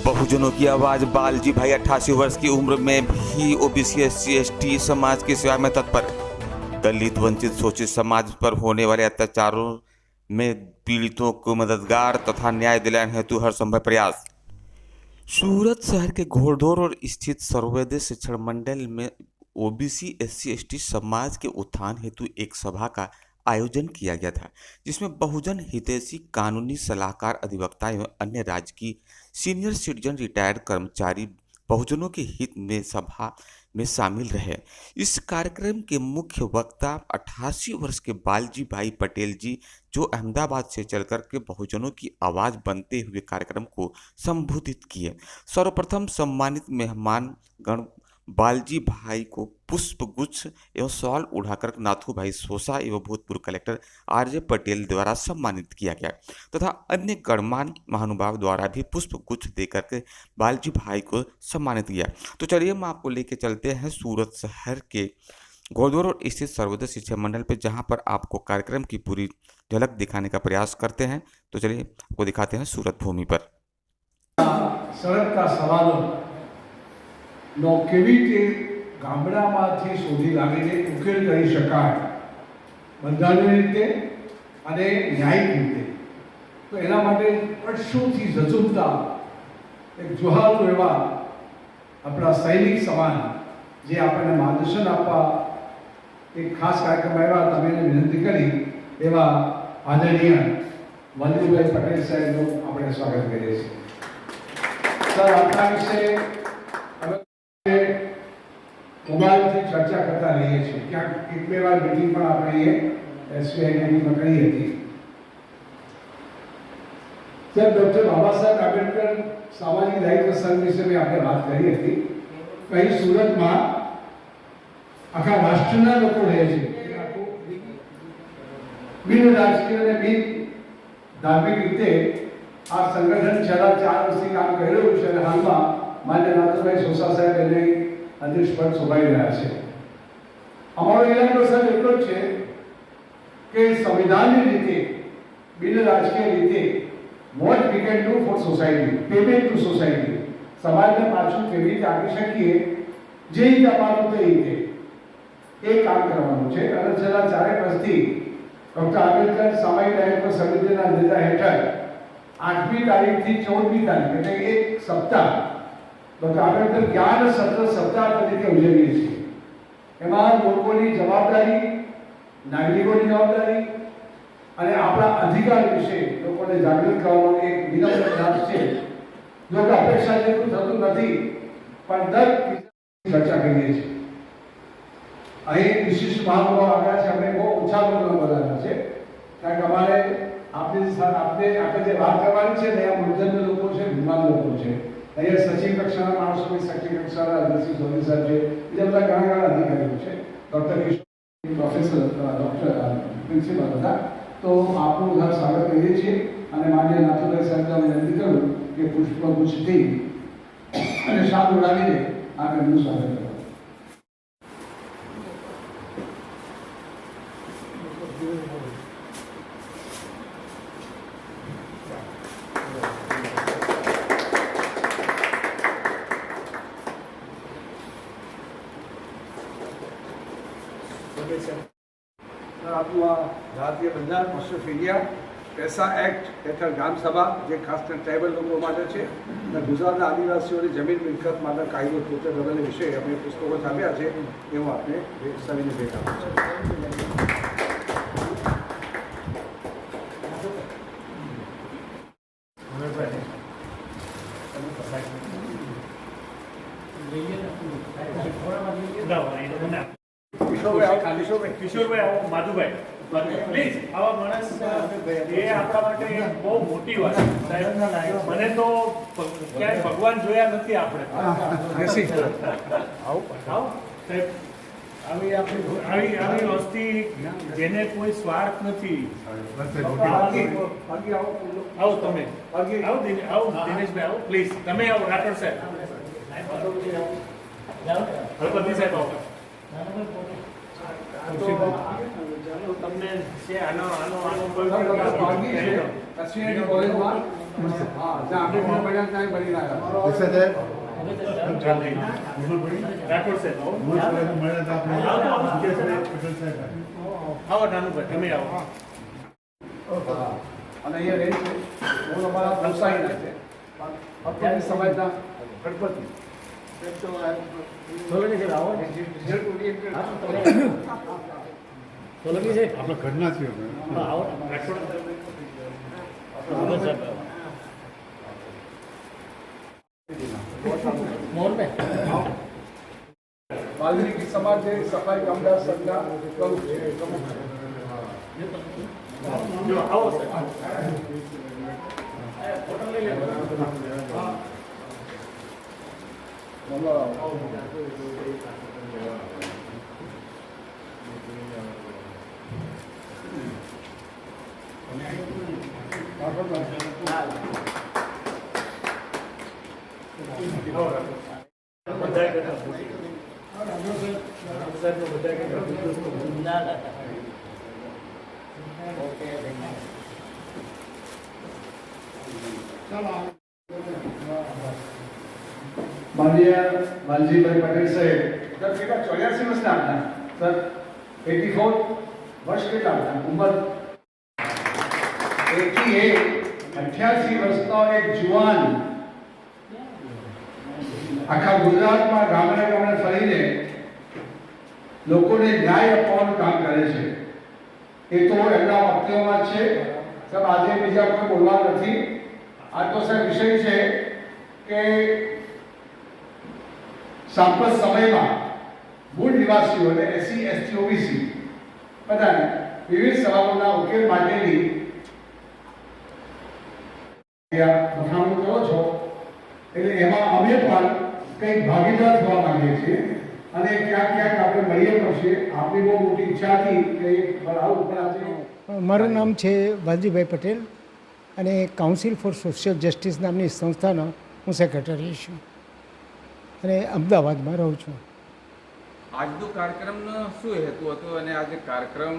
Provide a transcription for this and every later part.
बहुजनों की आवाज बालजी भाई 88 वर्ष की उम्र में भी ओबीसी एससी एसटी समाज की सेवा में तत्पर। दलित वंचित शोषित समाज पर होने वाले अत्याचारों में पीड़ितों को मददगार तथा न्याय दिलाने हेतु हर संभव प्रयास। सूरत शहर के घोड़दौर और स्थित सर्वोदय शिक्षण मंडल में ओबीसी एससी एसटी समाज के उत्थान हेतु एक सभा का आयोजन किया गया था, जिसमें बहुजन हितैषी कानूनी सलाहकार अधिवक्ता एवं अन्य राजकीय सीनियर सिटीजन रिटायर्ड कर्मचारी बहुजनों के हित में सभा में शामिल रहे। इस कार्यक्रम के मुख्य वक्ता 88 वर्ष के बालजी भाई पटेल जी, जो अहमदाबाद से चलकर के बहुजनों की आवाज़ बनते हुए कार्यक्रम को संबोधित किए। सर्वप्रथम सम्मानित मेहमान गण बालजी भाई को पुष्प गुच्छ एवं शॉल उड़ाकर नाथू भाई सोसा एवं भूतपूर्व कलेक्टर आरजे पटेल द्वारा सम्मानित किया गया तथा अन्य गणमान्य महानुभाव द्वारा भी पुष्प गुच्छ देकर के बालजी भाई को सम्मानित किया। तो चलिए हम आपको लेके चलते हैं सूरत शहर के घोड़दौर और स्थित सर्वोदय शिक्षा मंडल पे, जहां पर आपको कार्यक्रम की पूरी झलक दिखाने का प्रयास करते हैं। तो चलिए आपको दिखाते हैं सूरत भूमि पर। सड़क का सवालों નો કેવી રીતે ગામડામાંથી શોધી લાવીને ઉકેલ કરી શકાય બંધારણીય રીતે અને ન્યાયિક રીતે, તો એના માટે વર્ષોથી ઝઝૂમતા એક જુહાલો એવા આપણા સૈનિક સમાન જે આપણને માર્ગદર્શન આપવા એક ખાસ કાર્યક્રમ આવ્યા, તમે એને વિનંતી કરી એવા આદરણીય વલ્લભભાઈ પટેલ સાહેબનું આપણે સ્વાગત કરીએ છીએ। સર, આપણા વિશે મોબાઈલથી ચર્ચા કરતા રહીએ છીએ, ક્યાંક એક બે વાર મીટિંગ પણ આપણે એસબીઆઈ મીટિંગમાં કરી હતી। સર, ડૉક્ટર બાબા સાહેબ આંબેડકર સામાજિક દાયિત્વ સંઘ વિશે મેં આપણે વાત કરી હતી। અહીં સુરતમાં આખા રાષ્ટ્રના લોકો રહે છે, બિન રાજકીય અને બિન ધાર્મિક રીતે આ સંગઠન છેલ્લા 4 વર્ષથી કામ કરી રહ્યું છે અને હાલમાં માન્ય નાથુભાઈ સોસા સાહેબ એને અધ્યક્ષ પદ શોભાવી રહ્યા છે। અમારો ઇરાદો સાહેબ એટલો જ છે કે સંવિધાનની રીતે બિન રાજકીય રીતે what we can do for society, payment to society, સમાજને પાછું કેવી રીતે આપી શકીએ, જે રીતે અમારું તે રીતે એ કામ કરવાનું છે। અને છેલ્લા 4 વર્ષથી ડૉક્ટર આંબેડકર સામાજિક દાયિત્વ સમિતિના નેતા હેઠળ 8મી તારીખથી 14મી તારીખ એટલે એક સપ્તાહ ડૉક્ટર આંબેડકર જ્ઞાન સત્ર સપ્તાહ તરીકે ઉજવીએ છીએ। એમાં લોકોની જવાબદારી, નાગરિકોની જવાબદારી અને આપણા અધિકાર વિશે લોકોને જાગૃત કરવાનો એક વિનમ્ર પ્રયાસ છે। જો કે અપેક્ષા જેટલું થતું નથી, પણ દર ચર્ચા કરીએ છીએ। અહીં વિશિષ્ટ મહાનુભાવ આવ્યા છે, અમે બહુ ઓછા લોકો બોલાવ્યા છે, કારણ કે અમારે આપણે જે વાત કરવાની છે ને, આ મૂર્ધન્ય લોકો છે, વિદ્વાન લોકો છે। અહીંયા સચિવ કક્ષાના માણસો, સચિવ કક્ષાના અગ્રસિંહ સોની સાહેબ છે, બીજા બધા ઘણા અધિકારીઓ છે, ડૉક્ટર કિશોર પ્રોફેસર, ડૉક્ટર પ્રિન્સિપલ હતા। તો આપણું ઘર સ્વાગત કરીએ છીએ અને માન્ય નાથુભાઈ સાહેબને વિનંતી કરું કે પુષ્પગુચ્છથી અને શાલ ઉડાવીને આપણે એમનું સ્વાગત કરો। આપણું આ ભારતીય બંધારણ મોસ્ટ ઓફ ઇન્ડિયા પૈસા એક્ટ હેઠળ ગ્રામ સભા, જે ખાસ કરીને ટ્રાઇબલ લોકો માટે છે, અને ગુજરાતના આદિવાસીઓની જમીન મિલકત માટે કાયદો તોતે બદલે વિશે અમે પુસ્તકો છાપ્યા છે, એવું આપણે સવિને ભેટ આપે છે। કિશોરભાઈ આવો, માધુભાઈ પ્લીઝ આવા માણસ, એ આપણા માટે બહુ મોટી વાત છે સાહેબ। મને તો ક્યાંય ભગવાન જોયા નથી આપણે। આવી વસ્તી જેને કોઈ સ્વાર્થ નથી। આવો તમે, આવો દિનેશભાઈ, આવો પ્લીઝ, તમે આવો, રાઠોડ સાહેબ, હળપતિ સાહેબ આવો। તમને છે આનો કોલેજમાં હા જ્યાં આપણે ત્યાં પડ્યા ત્યાં બની રહ્યા રાઠોડ સાહેબ આવો નાનુભાઈ તમે આવો અને અહીંયા રહે છે હું અમારા વ્યવસાયના છે અત્યારની સમાજના ગણપતિ આપણે ઘરના છીએ વાલ્મીકી સમાજ જે સફાઈ કામદાર સંઘના પ્રમુખ છે જો આવો સાહેબ માનનીય વાલજીભાઈ પટેલ સાહેબ સર કેટલા 84 વર્ષના હતા સર 84 વર્ષ કેટલા હતા ઉંમર 88 વર્ષનો એક જુવાન આખા ગુજરાતમાં ગામડે ગામડે ફરીને લોકોને ન્યાય અપાવવાનું કામ કરે છે એ તો એમના વક્તવ્યમાં છે સાહેબ આજે બીજા કોઈ બોલવા નથી આ તો સાહેબ વિષય છે કે સાંપ્રત સમયમાં મૂળ નિવાસીઓને એસસી એસટી ઓબીસી બધાને વિવિધ સવાલોના ઉકેલ માટેની વખાણ કરો છો એટલે એમાં અમે પણ કંઈક ભાગીદાર થવા માંગીએ છીએ અને ક્યાંક ક્યાંક આપણે મળીએ પણ છીએ આપણી બહુ મોટી ઈચ્છા હતી કે આવું પણ આજે મારું નામ છે વાલજીભાઈ પટેલ અને કાઉન્સિલ ફોર સોશિયલ જસ્ટિસ નામની સંસ્થાનો હું સેક્રેટરી છું અને અમદાવાદમાં રહું છું. આજનો કાર્યક્રમનો શું હેતુ હતો અને આજે કાર્યક્રમ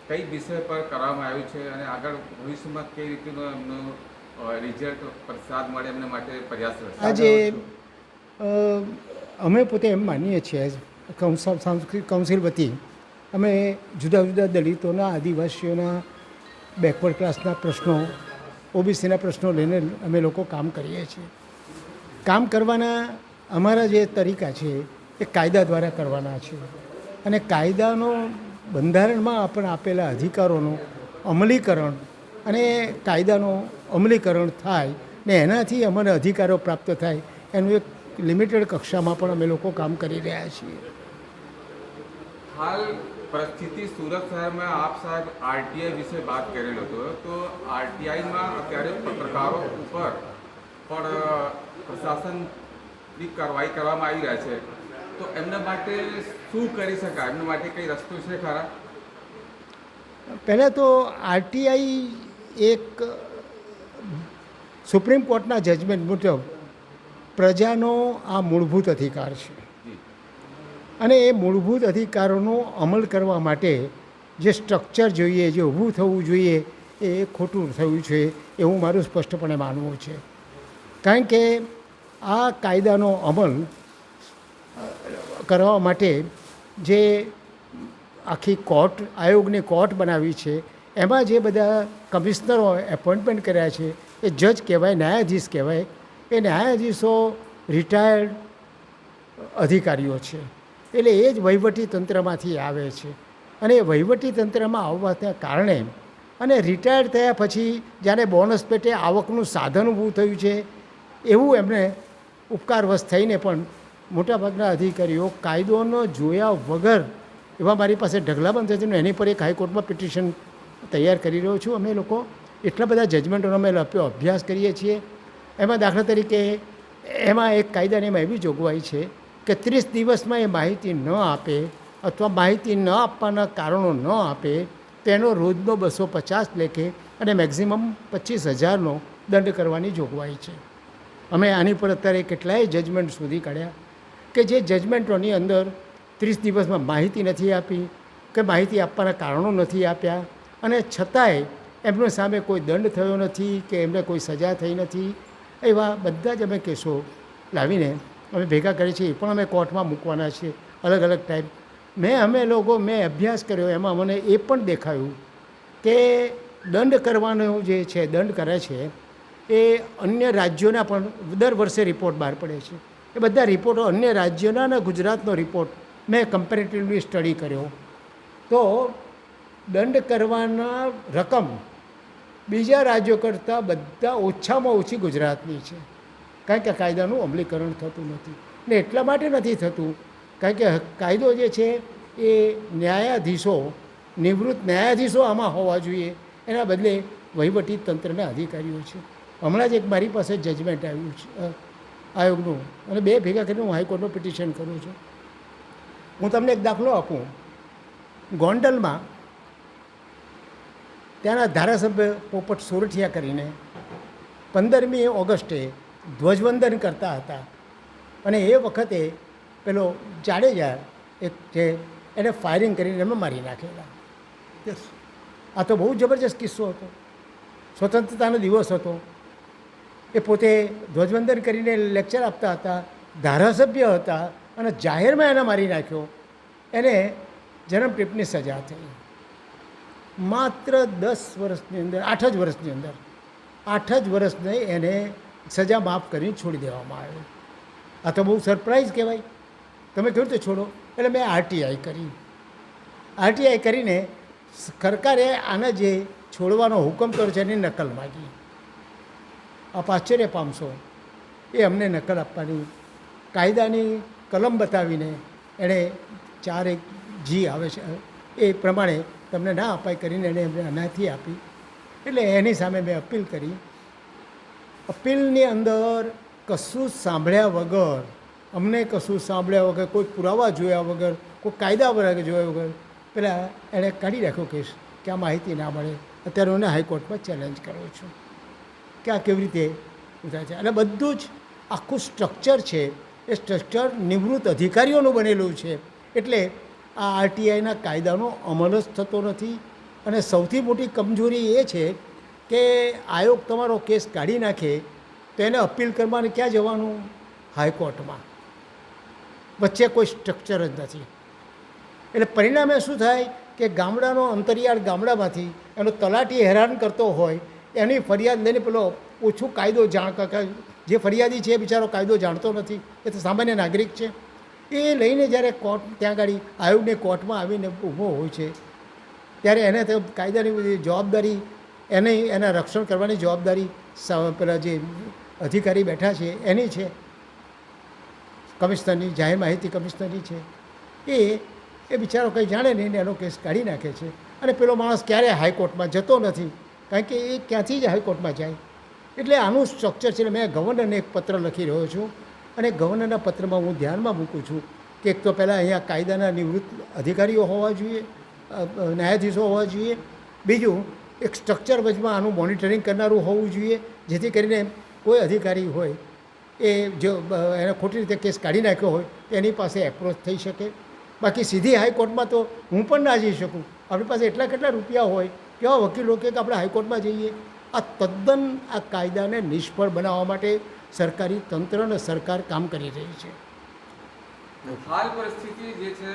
કઈ વિષય પર કરવામાં આવ્યું છે અને આગળ ભવિષ્યમાં કઈ રીતનો એમનો રિઝલ્ટ પ્રસાદ મળે એમના માટે પ્રયાસ રહેશે? આજે અમે પોતે એમ માનીએ છીએ સાંસ્કૃતિક કાઉન્સિલ વતી અમે જુદા જુદા દલિતોના આદિવાસીઓના બેકવર્ડ ક્લાસના પ્રશ્નો ઓબીસીના પ્રશ્નો લઈને અમે લોકો કામ કરીએ છીએ. કામ કરવાના અમારા જે તરીકા છે એ કાયદા દ્વારા કરવાના છે અને કાયદાનો બંધારણમાં આપણને આપેલા અધિકારોનું અમલીકરણ અને કાયદાનું અમલીકરણ થાય ને એનાથી અમને અધિકારો પ્રાપ્ત થાય એનું એક લિમિટેડ કક્ષામાં પણ અમે લોકો કામ કરી રહ્યા છીએ. હાલ પરિસ્થિતિ સુરત શહેરમાં આપ સાહેબ આરટીઆઈ વિશે વાત કરેલો હતો તો આરટીઆઈમાં અત્યારે પત્રકારો ઉપર પણ પ્રશાસનિક કાર્યવાહી કરવામાં આવી રહ્યા છે તો એમના માટે શું કરી શકાય? એમના માટે કઈ રસ્તો છે ખરા? પહેલાં તો આરટીઆઈ એક સુપ્રીમ કોર્ટના જજમેન્ટ મુજબ પ્રજાનો આ મૂળભૂત અધિકાર છે અને એ મૂળભૂત અધિકારોનો અમલ કરવા માટે જે સ્ટ્રક્ચર જોઈએ, જે ઊભું થવું જોઈએ એ ખોટું થયું છે એવું મારું સ્પષ્ટપણે માનવું છે. કારણ કે આ કાયદાનો અમલ કરવા માટે જે આખી કોર્ટ આયોગની કોર્ટ બનાવી છે એમાં જે બધા કમિશનરો એપોઇન્ટમેન્ટ કર્યા છે એ જજ કહેવાય, ન્યાયાધીશ કહેવાય. એ ન્યાયાધીશો રિટાયર્ડ અધિકારીઓ છે એટલે એ જ વહીવટી તંત્રમાંથી આવે છે અને એ વહીવટી તંત્રમાં આવવાના કારણે અને રિટાયર્ડ થયા પછી જ્યારે બોનસ પેટે આવકનું સાધન ઊભું થયું છે એવું એમને ઉપકારવશ થઈને પણ મોટાભાગના અધિકારીઓ કાયદોનો જોયા વગર એવા મારી પાસે ઢગલાબંધ છે એની પર એક હાઈકોર્ટમાં પિટિશન તૈયાર કરી રહ્યો છું. અમે લોકો એટલા બધા જજમેન્ટોનો અમે અભ્યાસ કરીએ છીએ. એમાં દાખલા તરીકે એમાં એક કાયદાની એમાં એવી જોગવાઈ છે કે 30 દિવસમાં એ માહિતી ન આપે અથવા માહિતી ન આપવાના કારણો ન આપે તો એનો રોજનો 250 લેખે અને મેક્ઝિમમ 25,000નો દંડ કરવાની જોગવાઈ છે. અમે આની પર અત્યારે કેટલાય જજમેન્ટ શોધી કાઢ્યા કે જે જજમેન્ટોની અંદર 30 દિવસમાં માહિતી નથી આપી કે માહિતી આપવાના કારણો નથી આપ્યા અને છતાંય એમની સામે કોઈ દંડ થયો નથી કે એમને કોઈ સજા થઈ નથી. એવા બધા જ અમે કેસો લાવીને અમે ભેગા કરીએ છીએ. એ પણ અમે કોર્ટમાં મૂકવાના છીએ અલગ અલગ ટાઈપ. મેં અભ્યાસ કર્યો એમાં મને એ પણ દેખાયું કે દંડ કરવાનો જે છે, દંડ કરે છે એ અન્ય રાજ્યોના પણ દર વર્ષે રિપોર્ટ બહાર પડે છે. એ બધા રિપોર્ટો અન્ય રાજ્યોના અને ગુજરાતનો રિપોર્ટ મેં કમ્પેરેટિવલી સ્ટડી કર્યો. તો દંડ કરવાના રકમ બીજા રાજ્યો કરતાં બધા ઓછામાં ઓછી ગુજરાતની છે. કારણ કે કાયદાનું અમલીકરણ થતું નથી. ને એટલા માટે નથી થતું કારણ કે કાયદો જે છે એ ન્યાયાધીશો, નિવૃત્ત ન્યાયાધીશો આમાં હોવા જોઈએ, એના બદલે વહીવટી તંત્રના અધિકારીઓ છે. હમણાં જ એક મારી પાસે જજમેન્ટ આવ્યું છે આયોગનું, અને 2 ભેગા કરીને હું હાઈકોર્ટનું પિટિશન કરું છું. હું તમને એક દાખલો આપું. ગોંડલમાં ત્યાંના ધારાસભ્ય પોપટ સોરઠિયા કરીને 15મી ઓગસ્ટે ધ્વજવંદન કરતા હતા, અને એ વખતે પેલો જાડેજા એક છે એને ફાયરિંગ કરીને એમને મારી નાખેલા. આ તો બહુ જબરજસ્ત કિસ્સો હતો. સ્વતંત્રતાનો દિવસ હતો. એ પોતે ધ્વજવંદન કરીને લેક્ચર આપતા હતા, ધારાસભ્ય હતા, અને જાહેરમાં એને મારી નાખ્યો. એને જન્મટીપની સજા થઈ. માત્ર 10 વર્ષની અંદર, 8 જ વર્ષની અંદર, 8 જ વર્ષને એને સજા માફ કરીને છોડી દેવામાં આવ્યો. આ તો બહુ સરપ્રાઈઝ કહેવાય. તમે કેવી રીતે છોડો? એટલે મેં આરટીઆઈ કરી. આરટીઆઈ કરીને સરકારે આને જે છોડવાનો હુકમ કર્યો છે એની નકલ માગી. આપ આશ્ચર્ય પામશો, એ અમને નકલ આપવાની કાયદાની કલમ બતાવીને એણે 4(1) G આવે છે એ પ્રમાણે તમને ના અપાય કરીને એણે અમને અનાથી આપી. એટલે એની સામે મેં અપીલ કરી. અપીલની અંદર કશું સાંભળ્યા વગર, અમને કશું સાંભળ્યા વગર, કોઈ પુરાવા જોયા વગર, કોઈ કાયદા વગર જોયા વગર પેલા એણે કાઢી રાખ્યો કેસ કે આ માહિતી ના મળે. અત્યારે હું હાઈકોર્ટમાં ચેલેન્જ કરું છું કે આ કેવી રીતે થાય છે. અને બધું જ આખું સ્ટ્રક્ચર છે એ સ્ટ્રક્ચર નિવૃત્ત અધિકારીઓનું બનેલું છે. એટલે આ આરટીઆઈના કાયદાનો અમલ જ થતો નથી. અને સૌથી મોટી કમજોરી એ છે કે આયોગ તમારો કેસ કાઢી નાખે તો એને અપીલ કરવાને ક્યાં જવાનું? હાઈકોર્ટમાં. વચ્ચે કોઈ સ્ટ્રક્ચર જ નથી. એટલે પરિણામે શું થાય કે ગામડાનો અંતરિયાળ ગામડામાંથી એનો તલાટી હેરાન કરતો હોય, એની ફરિયાદ લઈને પેલો ઓછું કાયદો જે ફરિયાદી છે એ બિચારો કાયદો જાણતો નથી, એ તો સામાન્ય નાગરિક છે. એ લઈને જ્યારે કોર્ટ ત્યાં આગળ આયોગની કોર્ટમાં આવીને ઊભો હોય છે ત્યારે એને તો કાયદાની બધી જવાબદારી, એના રક્ષણ કરવાની જવાબદારી પેલા જે અધિકારી બેઠા છે એની છે, કમિશનરની, જાહેર માહિતી કમિશનરની છે. એ બિચારો કંઈ જાણે નહીં ને એનો કેસ કાઢી નાખે છે. અને પેલો માણસ ક્યારેય હાઈકોર્ટમાં જતો નથી, કારણ કે એ ક્યાંથી જ હાઈકોર્ટમાં જાય. એટલે આનું સ્ટ્રક્ચર છે. મેં ગવર્નરને એક પત્ર લખી રહ્યો છું, અને ગવર્નરના પત્રમાં હું ધ્યાનમાં મૂકું છું કે એક તો પહેલાં અહીંયા કાયદાના નિવૃત્ત અધિકારીઓ હોવા જોઈએ, ન્યાયાધીશો હોવા જોઈએ. બીજું, એક સ્ટ્રક્ચર વચમાં આનું મોનિટરિંગ કરનારું હોવું જોઈએ, જેથી કરીને કોઈ અધિકારી હોય એ જો એને ખોટી રીતે કેસ કાઢી નાખ્યો હોય એની પાસે એપ્રોચ થઈ શકે. બાકી સીધી હાઈકોર્ટમાં તો હું પણ ના જઈ શકું. આપણી પાસે કેટલા રૂપિયા હોય, કેવા વકીલો કે આપણે હાઈકોર્ટમાં જઈએ. આ તદ્દન આ કાયદાને નિષ્ફળ બનાવવા માટે સરકારી તંત્ર અને સરકાર કામ કરી રહી છે. હાલ પરિસ્થિતિ જે છે